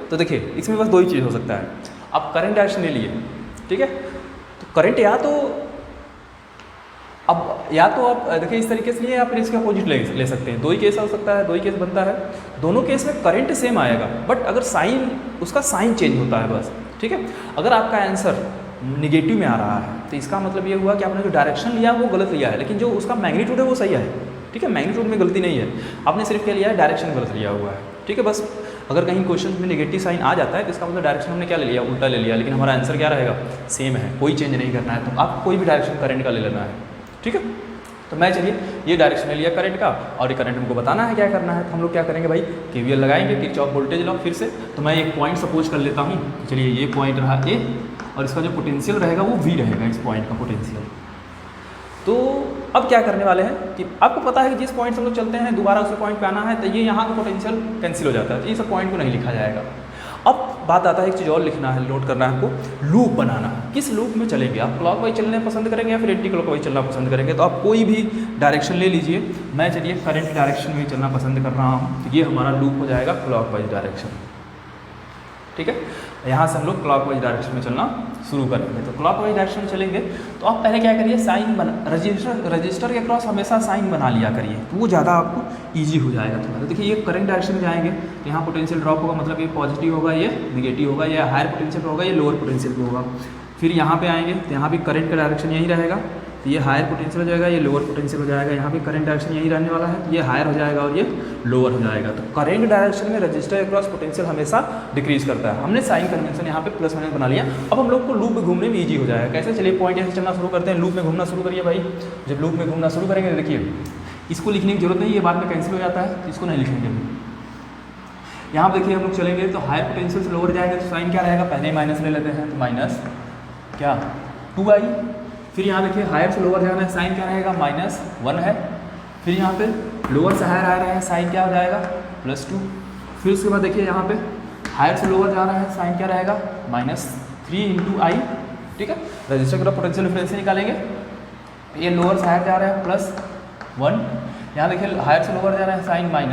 तो देखिए इसमें बस 2 ही चीज़ हो सकता है। आप करंट डायरेक्शन ले लिए, ठीक है, तो करंट या तो अब या तो आप देखिए इस तरीके से लिए या फिर इसके अपोजिट ले सकते हैं, दो ही केस हो सकता है, दो ही केस बनता है। दोनों केस में करंट सेम आएगा, बट अगर साइन उसका साइन चेंज होता है बस, ठीक है। अगर आपका आंसर निगेटिव में आ रहा है तो इसका मतलब ये हुआ कि आपने जो डायरेक्शन लिया वो गलत लिया है, लेकिन जो उसका मैग्नीट्यूड है वो सही है, ठीक है। मैग्नीट्यूड में गलती नहीं है, आपने सिर्फ क्या लिया है, डायरेक्शन गलत लिया हुआ है, ठीक है। बस अगर कहीं क्वेश्चन में नेगेटिव साइन आ जाता है तो इसका मतलब डायरेक्शन हमने क्या ले लिया, उल्टा ले लिया, लेकिन हमारा आंसर क्या रहेगा, सेम है, कोई चेंज नहीं करना है। तो आप कोई भी डायरेक्शन करंट का ले लेना है, ठीक है। तो मैं चलिए ये डायरेक्शन ले लिया करंट का, और ये करंट हमको बताना है क्या करना है, तो हम लोग क्या करेंगे भाई, KVL लगाएंगे, किरचॉफ वोल्टेज लॉ फिर से। तो मैं एक पॉइंट सपोज कर लेता हूँ, चलिए ये पॉइंट रहा A, और इसका जो पोटेंशियल रहेगा वो V रहेगा, इस पॉइंट का पोटेंशियल। तो अब क्या करने वाले हैं कि आपको पता है कि जिस पॉइंट से हम लोग चलते हैं दोबारा उसी पॉइंट पे आना है, तो ये यहाँ का पोटेंशियल कैंसिल हो जाता है, तो ये सब पॉइंट को नहीं लिखा जाएगा। अब बात आता है एक चीज़ और लिखना है, नोट करना है आपको, लूप बनाना है। किस लूप में चलेंगे आप, क्लॉकवाइज चलना पसंद करेंगे या फिर एंटी क्लॉकवाइज चलना पसंद करेंगे। तो आप कोई भी डायरेक्शन ले लीजिए, मैं चलिए करंट डायरेक्शन में चलना पसंद कर रहा हूँ, तो ये हमारा लूप हो जाएगा क्लॉकवाइज डायरेक्शन, ठीक है। यहाँ से हम लोग क्लॉकवाइज डायरेक्शन में चलना शुरू करेंगे। तो क्लॉकवाइज डायरेक्शन में चलेंगे तो आप पहले क्या करिए, साइन बना, रजिस्टर के क्रॉस हमेशा साइन बना लिया करिए, तो वो ज़्यादा आपको ईजी हो जाएगा थोड़ा। तो देखिए ये करंट डायरेक्शन में जाएंगे तो यहाँ पोटेंशियल ड्रॉप होगा, मतलब ये पॉजिटिव होगा, ये निगेटिव होगा, ये हायर पोटेंशियल पे होगा, ये लोअर पोटेंशियल पे होगा। फिर यहाँ पे आएंगे तो यहाँ भी करंट का डायरेक्शन यही रहेगा, तो ये हायर पोटेंशियल हो जाएगा, ये लोअर पोटेंशियल हो जाएगा। यहाँ भी करंट डायरेक्शन यही रहने वाला है, तो ये हायर हो जाएगा और ये लोअर हो जाएगा। तो करंट डायरेक्शन में रजिस्टर अक्रॉस पोटेंशियल हमेशा डिक्रीज करता है। हमने साइन कन्वेंशन यहाँ पे प्लस माइनस बना लिया। अब हम लोग को लूप में घूमने में ईजी हो जाएगा। कैसे, चलिए पॉइंट ऐसे चलना शुरू करते हैं, लूप में घूमना शुरू करिए भाई। जब लूप में घूमना शुरू करेंगे देखिए इसको लिखने की जरूरत नहीं, ये बाद में कैंसिल हो जाता है, इसको नहीं लिखेंगे। यहाँ पर देखिए हम लोग चलेंगे तो हायर पोटेंशियल से लोअर जाएंगे तो साइन क्या रहेगा, पहले ही माइनस ले लेते हैं, तो माइनस क्या 2i। फिर यहाँ देखिए हायर से लोअर जाना है, साइन क्या रहेगा, -1 है। फिर यहाँ पे लोअर से हायर आ रहा है, साइन क्या हो जाएगा, +2। फिर उसके बाद देखिए यहाँ पे हायर से लोअर जा रहा है, साइन क्या रहेगा, -3 × i, ठीक है। रजिस्टर का पोटेंशियल डिफरेंस से निकालेंगे, ये लोअर से हायर जा रहा है +1, यहाँ देखिए हायर से लोअर जा रहा है, साइन -1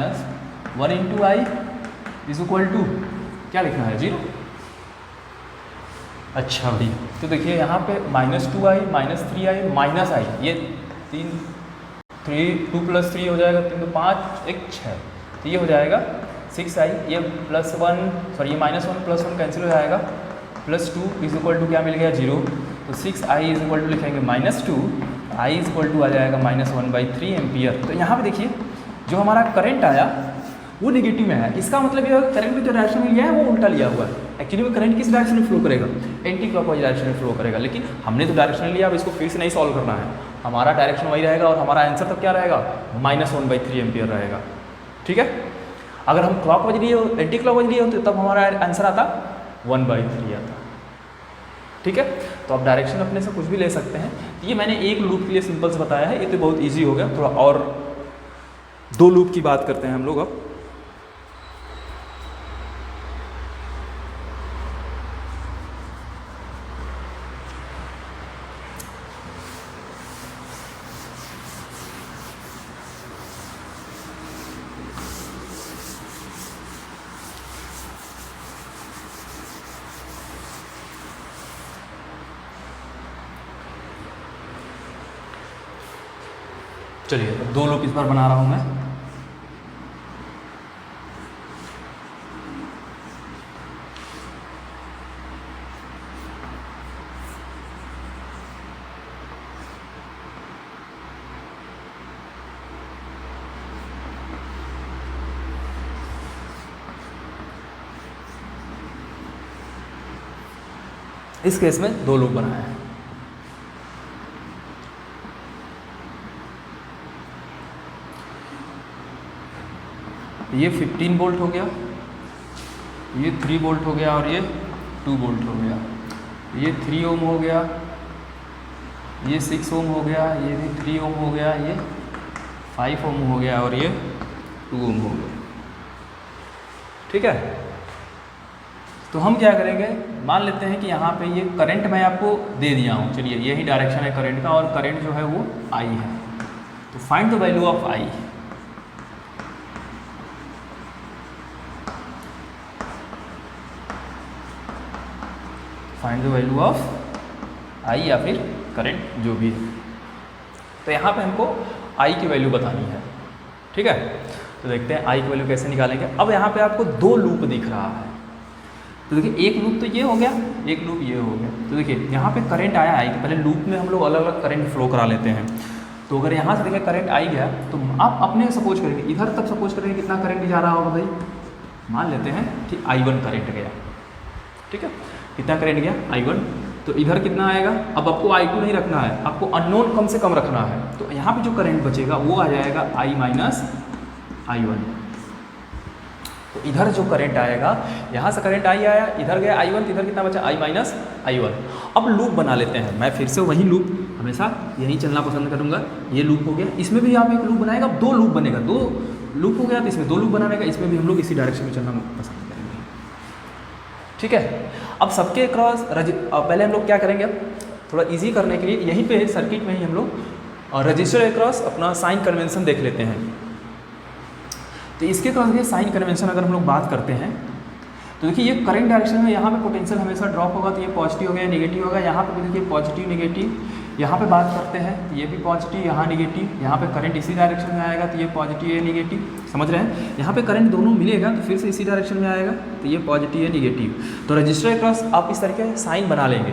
× i = क्या लिखना है, 0। अच्छा भाई, तो देखिए यहाँ पे -2i, -3i, -i, ये 2 + 3 हो जाएगा, 3 × 5 = 6, तो ये हो जाएगा 6i। ये +1 सॉरी ये -1 + 1 कैंसिल हो जाएगा, +2 = क्या मिल गया, 0। तो 6i = लिखेंगे -2, i = आ जाएगा -1/3 एम्पियर। तो यहाँ पे देखिए जो हमारा करंट आया वो नेगेटिव में है, इसका मतलब ये करंट में जो डायरेक्शन में लिया है वो उल्टा लिया हुआ है। एक्चुअली में करंट किस डायरेक्शन में फ्लो करेगा, एंटी क्लॉकवाइज डायरेक्शन में फ्लो करेगा, लेकिन हमने तो डायरेक्शन लिया, अब इसको फिर से नहीं सॉल्व करना है, हमारा डायरेक्शन वही रहेगा और हमारा आंसर तब क्या रहेगा, -1/3 एम्पियर रहेगा, ठीक है। अगर हम क्लॉकवाइज लिए हो, एंटी क्लॉकवाइज लिए होते तब हमारा आंसर आता 1/3 आता, ठीक है। तो आप डायरेक्शन अपने से कुछ भी ले सकते हैं। ये मैंने एक लूप के लिए सिंपल से बताया है, ये तो बहुत ईजी हो गया। थोड़ा और 2 लूप की बात करते हैं हम लोग अब। चलिए 2 लूप इस बार बना रहा हूँ मैं। इस केस में 2 लूप बनाया है। ये 15 वोल्ट हो गया, ये 3 वोल्ट हो गया और ये 2 वोल्ट हो गया। ये 3 ओम हो गया, ये 6 ओम हो गया, ये भी 3 ओम हो गया, ये 5 ओम हो गया और ये 2 ओम हो गया, ठीक है। तो हम क्या करेंगे, मान लेते हैं कि यहाँ पे ये करंट मैं आपको दे दिया हूँ, चलिए यही डायरेक्शन है करंट का और करंट जो है वो I है। तो find the value of I। Find the value of I या फिर करंट जो भी है। तो यहाँ पे हमको आई की वैल्यू बतानी है, ठीक है। तो देखते हैं आई की वैल्यू कैसे निकालेंगे। अब यहाँ पे आपको 2 लूप दिख रहा है, तो देखिए एक लूप तो ये हो गया, एक लूप ये हो गया। तो देखिए यहाँ पे करंट आया आई, तो पहले लूप में हम लोग अलग अलग करंट फ्लो करा लेते हैं। तो अगर यहाँ से देखिए करंट आई गया, तो आप अपने सपोज करेंगे इधर तक सपोज करेंगे कितना करंट जा रहा होगा भाई, मान लेते हैं कि I1 करंट गया, ठीक है। कितना करंट गया I1, तो इधर कितना आएगा। अब आपको I2 नहीं रखना है, आपको अननोन कम से कम रखना है। तो यहाँ पे जो करंट बचेगा वो आ जाएगा I माइनस I1। तो इधर जो करंट आएगा, यहाँ से करंट आई आया, इधर गया I1, तो इधर कितना बचा I माइनस I1। अब लूप बना लेते हैं, मैं फिर से वही लूप हमेशा यहीं चलना पसंद करूँगा। ये लूप हो गया, इसमें भी आप एक लूप बनाएगा, अब 2 लूप बनेगा, 2 लूप हो गया, तो इसमें 2 लूप बनाएगा, इसमें भी हम लोग इसी डायरेक्शन में चलना पसंद करेंगे, ठीक है। अब सबके क्रॉस पहले हम लोग क्या करेंगे, अब थोड़ा इजी करने के लिए यहीं पे सर्किट में ही हम लोग रजिस्टर अक्रॉस अपना साइन कन्वेंशन देख लेते हैं। तो इसके क्रॉस के साइन कन्वेंशन अगर हम लोग बात करते हैं, तो देखिए ये करंट डायरेक्शन में यहाँ पे पोटेंशियल हमेशा ड्रॉप होगा, तो ये पॉजिटिव हो गया, नेगेटिव होगा। यहाँ पे भी देखिए पॉजिटिव नेगेटिव, यहाँ पे बात करते हैं तो ये भी पॉजिटिव, यहाँ नेगेटिव। यहाँ पे करंट इसी डायरेक्शन में आएगा, तो ये पॉजिटिव ये नेगेटिव, समझ रहे हैं। यहाँ पे करंट दोनों मिलेगा तो फिर से इसी डायरेक्शन में आएगा, तो ये पॉजिटिव ये नेगेटिव। तो रजिस्टर के क्रॉस आप इस तरीके से साइन बना लेंगे।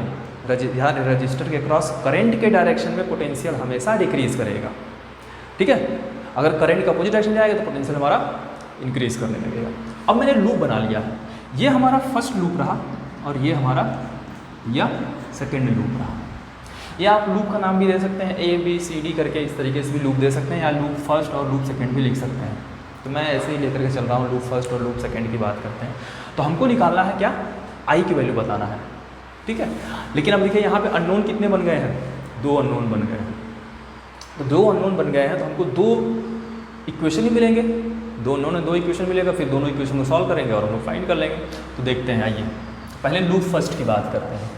यहाँ रजिस्टर के क्रॉस करंट के डायरेक्शन में पोटेंशियल हमेशा डिक्रीज करेगा, ठीक है। अगर करंट का अपोजिट डायरेक्शन जाएगा तो पोटेंशियल हमारा इंक्रीज करने लगेगा। अब मैंने लूप बना लिया है, ये हमारा फर्स्ट लूप रहा और ये हमारा या सेकेंड लूप रहा। या आप लूप का नाम भी दे सकते हैं ABCD करके, इस तरीके से भी लूप दे सकते हैं, या लूप फर्स्ट और लूप सेकेंड भी लिख सकते हैं। तो मैं ऐसे ही लेकर के चल रहा हूँ, लूप फर्स्ट और लूप सेकेंड की बात करते हैं। तो हमको निकालना है क्या, आई की वैल्यू बताना है, ठीक है। लेकिन अब देखिए यहाँ पे अननोन कितने बन गए हैं, 2 अननोन बन गए हैं। तो 2 अननोन बन गए हैं तो हमको 2 इक्वेशन ही मिलेंगे, दोनों ने 2 इक्वेशन मिलेगा, फिर दोनों इक्वेशन को सॉल्व करेंगे और हम लोग फाइंड कर लेंगे। तो देखते हैं, आइए पहले लूप फर्स्ट की बात करते हैं।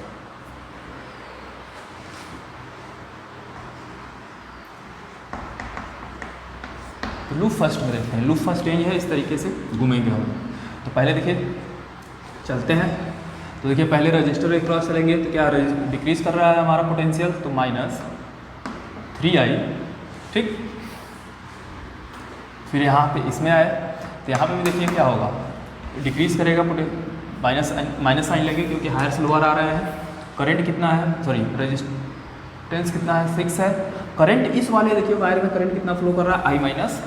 तो लूप फर्स्ट में देखते हैं, लूप फर्स्ट यही है, इस तरीके से घूमेंगे हम। तो पहले देखिए चलते हैं, तो देखिए पहले रजिस्टर के क्रॉस चलेंगे, तो क्या डिक्रीज कर रहा है हमारा पोटेंशियल, तो -3i, ठीक। फिर यहाँ पे इसमें आए, तो यहाँ पे भी देखिए क्या होगा, डिक्रीज करेगा, माइनस साइन लगे क्योंकि हायर से लोअर आ रहे हैं। करंट कितना है, सॉरी रेजिस्टेंस कितना है, 6 है। करंट इस वाले देखिए वायर में करंट कितना फ्लो कर रहा है, I माइनस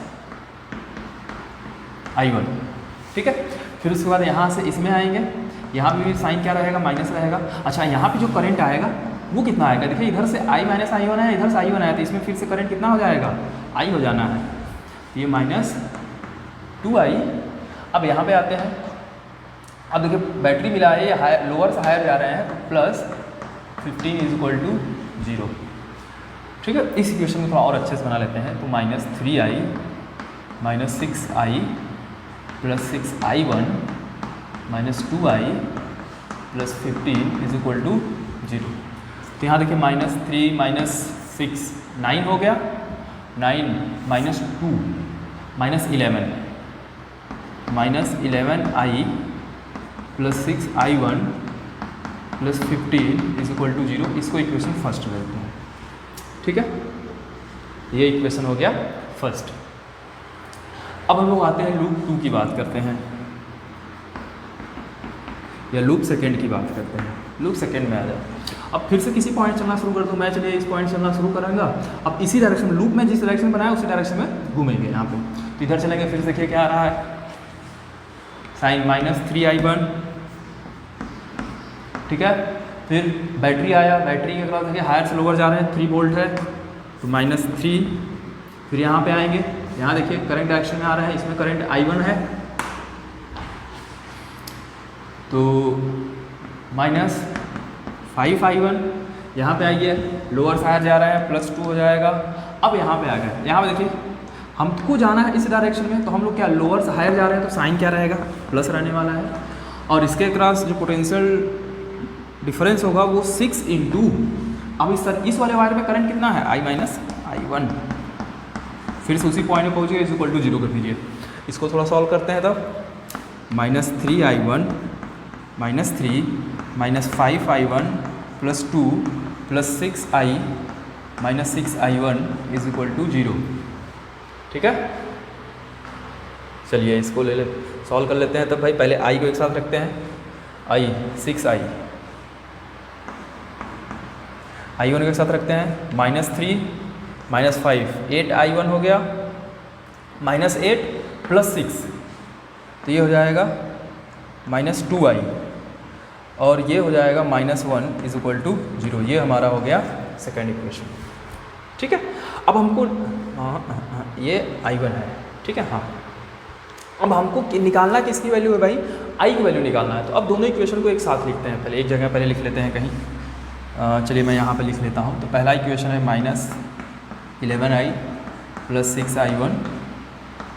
I1, ठीक है। फिर उसके बाद यहाँ से इसमें आएंगे, यहाँ पे भी साइन क्या रहेगा, माइनस रहेगा। अच्छा, यहाँ पे जो करंट आएगा वो कितना आएगा, देखिए इधर से I माइनस I1 है, इधर से I1 आया, तो इसमें फिर से करंट कितना हो जाएगा, I हो जाना है, ये -2i। अब यहाँ पे आते हैं, अब देखिए बैटरी मिला है, ये लोअर से हायर जा रहे हैं, +15 = 0, ठीक है। इस इक्वेशन को थोड़ा और अच्छे से बना लेते हैं, तो -3i -6i +6i1 -2i +15 = 0। तो यहाँ देखिए -3 -6 9 हो गया, 9 -2 -11 -11i +6i1 +15 = 0। इसको इक्वेशन फर्स्ट करते हैं, ठीक है। ये इक्वेशन हो गया फर्स्ट। अब हम लोग आते हैं लूप 2 की बात करते हैं, या लूप सेकेंड की बात करते हैं। लूप सेकेंड में आ जाए, अब फिर से किसी पॉइंट चलना शुरू कर दूँ मैं, चलिए इस पॉइंट से चलना शुरू करूँगा। अब इसी डायरेक्शन में, लूप में जिस डायरेक्शन बनाया उसी डायरेक्शन में घूमेंगे यहाँ पे। तो इधर चलेंगे, फिर देखिए क्या आ रहा है, साइन -3i1, ठीक है। फिर बैटरी आया, बैटरी के क्रॉस देखिए हायर से लोअर जा रहे हैं, 3 वोल्ट है, तो -3। फिर यहाँ पे आएंगे, यहाँ देखिए करंट डायरेक्शन में आ रहा है, इसमें करंट I1 है, तो -5i1। यहाँ पे आइए, लोअर से हायर जा रहा है, +2 हो जाएगा। अब यहाँ पे आ गए, यहाँ पे देखिए हमको जाना है इस डायरेक्शन में, तो हम लोग क्या लोअर से हायर जा रहे हैं, तो साइन क्या रहेगा, प्लस रहने वाला है। और इसके क्रॉस जो पोटेंशियल डिफरेंस होगा वो 6 × अब इस वाले वायर में करंट कितना है, I माइनस I1। फिर से उसी पॉइंट में पहुँच गए, = 0 कर दीजिए। इसको थोड़ा सॉल्व करते हैं, तब -3i1 -3 -5i1 +2 +6i minus 6i1 is equal to 0। ठीक है, चलिए इसको ले ले सॉल्व कर लेते हैं। तब भाई पहले i को एक साथ रखते हैं, i 6i, i1 को एक साथ रखते हैं, -3 -5 8i1 हो गया, -8 + 6 तो ये हो जाएगा -2i, और ये हो जाएगा -1 इज इक्वल टू 0। ये हमारा हो गया सेकेंड इक्वेशन। ठीक है, अब हमको ये i1 है। ठीक है, हाँ, अब हमको निकालना किसकी वैल्यू है भाई, i की वैल्यू निकालना है। तो अब दोनों इक्वेशन को एक साथ लिखते हैं, पहले एक जगह पहले लिख लेते हैं कहीं। चलिए मैं यहाँ पे लिख लेता हूँ। तो पहला इक्वेशन है -11i + 6i1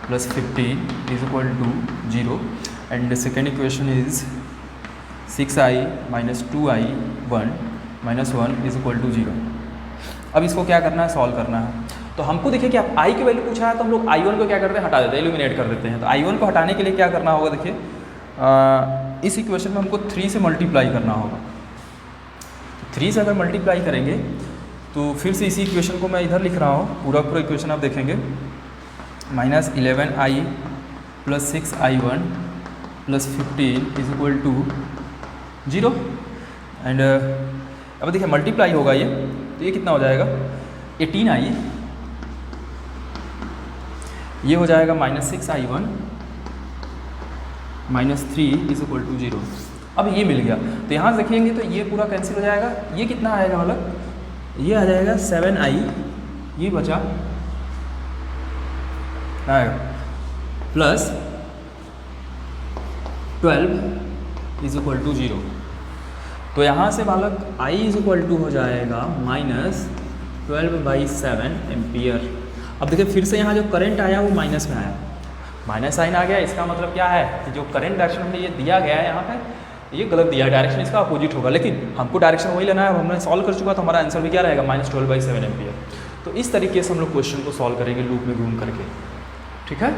+ 15 is equal to 0, and second equation is 6i - 2i1 - 1 is equal to 0। अब इसको क्या करना है, सॉल्व करना है। तो हमको देखिए कि आप i की वैल्यू पूछा है, तो हम लोग i1 को क्या करते हैं, हटा देते हैं, एलिमिनेट कर देते हैं। तो i1 को हटाने के लिए क्या करना होगा, देखिए इस इक्वेशन में हमको 3 से मल्टीप्लाई करना होगा। 3 से अगर मल्टीप्लाई करेंगे तो फिर से इसी इक्वेशन को मैं इधर लिख रहा हूँ, पूरा इक्वेशन आप देखेंगे, -11i + 6i1 + 15 is equal to 0। And अब देखिए मल्टीप्लाई होगा ये, तो ये कितना हो जाएगा, 18i, ये हो जाएगा -6i1 - 3 इज इक्वल टू 0। अब ये मिल गया, तो यहाँ देखेंगे तो ये पूरा कैंसिल हो जाएगा। ये कितना आएगा, मतलब ये आ जाएगा 7i, ये बचा आएगा +12 इज इक्वल टू 0। तो यहाँ से बालक i इज इक्वल टू हो जाएगा -12/7 एम्पियर। अब देखिए फिर से यहाँ जो करंट आया वो माइनस में आया, माइनस साइन आ गया। इसका मतलब क्या है कि जो करंट डायरेक्शन में ये दिया गया है यहाँ पे, ये गलत दिया है, डायरेक्शन इसका अपोजिट होगा, लेकिन हमको डायरेक्शन वही लेना है। हमने सॉल्व कर चुका, तो हमारा आंसर भी क्या रहेगा, -12/7 एम्पियर। तो इस तरीके से हम लोग क्वेश्चन को सॉल्व करेंगे लूप में घूम करके। ठीक है।